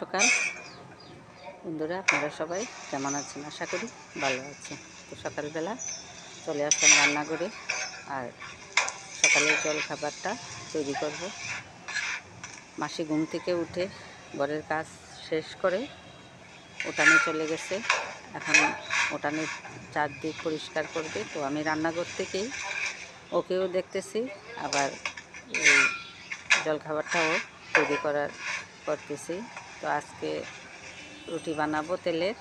সকাল বন্ধুরা, আপনারা সবাই কেমন আছেন? আশা করি ভালো আছেন। তো সকালবেলা চলে আসলাম রান্নাঘরে, আর সকালের জল খাবারটা তৈরি করব। মাসি ঘুম থেকে উঠে ঘরের কাজ শেষ করে উঠানে চলে গেছে। এখন উঠানের চারদিক পরিষ্কার করবে। তো আমি রান্নাঘর থেকেই ওকেও দেখতেছি, আবার এই জলখাবারটাও তৈরি করতেছি। তো আজকে রুটি বানাবো তেলের,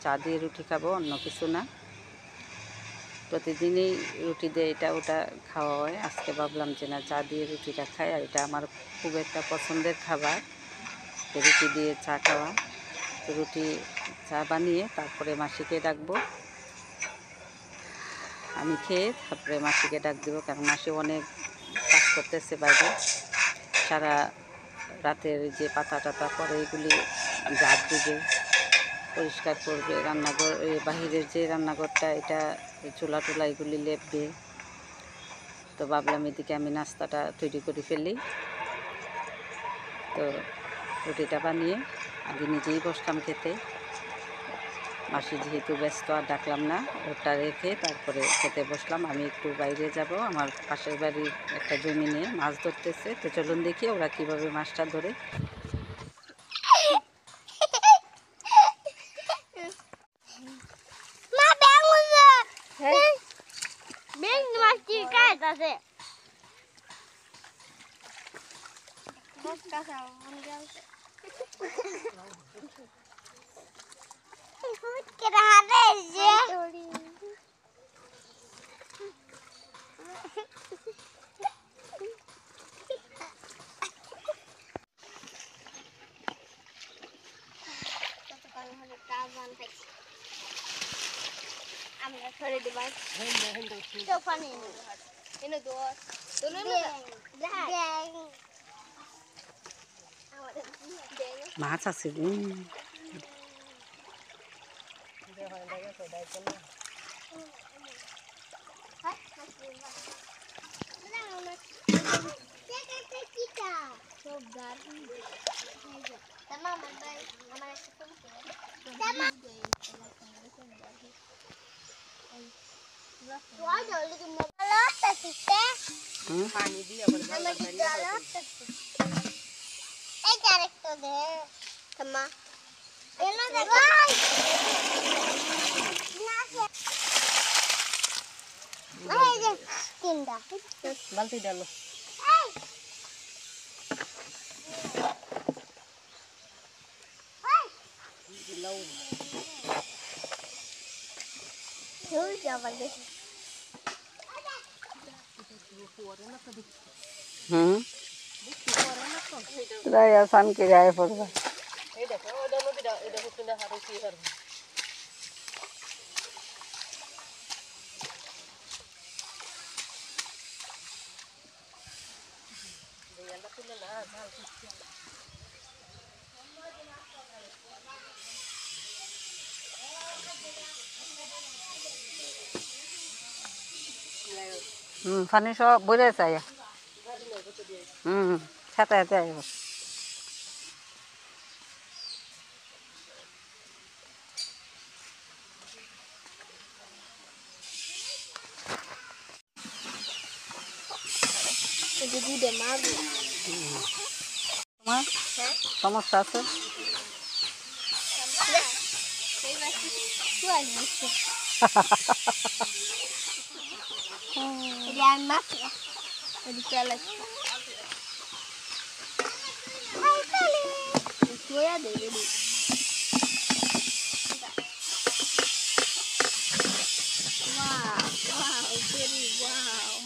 চা দিয়ে রুটি খাবো, অন্য কিছু না। প্রতিদিনই রুটি দিয়ে এটা ওটা খাওয়া হয়, আজকে ভাবলাম যে না, চা দিয়ে রুটিটা খাই। আর এটা আমার খুব একটা পছন্দের খাবার, রুটি দিয়ে চা খাওয়া। তো রুটি চা বানিয়ে তারপরে মাসিকে ডাকবো, আমি খেয়ে তারপরে মাসিকে ডাক দেবো। কারণ মাসি অনেক কাজ করতেছে বাইরে, সারা রাতের যে পাতা টাতা পরে এগুলি ঝাড় দিবে, পরিষ্কার করবে। রান্নাঘর, বাহিরের যে রান্নাঘরটা, এটা চুলা টুলা এগুলি লেপবে। তো ভাবলাম এদিকে আমি নাস্তাটা তৈরি করে ফেলি। তো রুটিটা বানিয়ে আগে নিজেই বসলাম খেতে। মাসি যেহেতু ব্যস্ত, আর ডাকলাম না, ওটা রেখে তারপরে খেতে বসলাম। আমি একটু বাইরে যাব, আমার পাশের বাড়ির একটা জমি নিয়ে মাছ ধরতেছে। তো চলুন দেখি ওরা কিভাবে মাছটা ধরে। আমরা ধরে দেব তো পানি এনে দো মাছ আছে। পানি দিয়ে বালতি ডালো। সান কে যায় পড়বা। পানি সব বইরে চাই। খেতে খেতে আইব। তোমার সমস্যা আছে? Wow.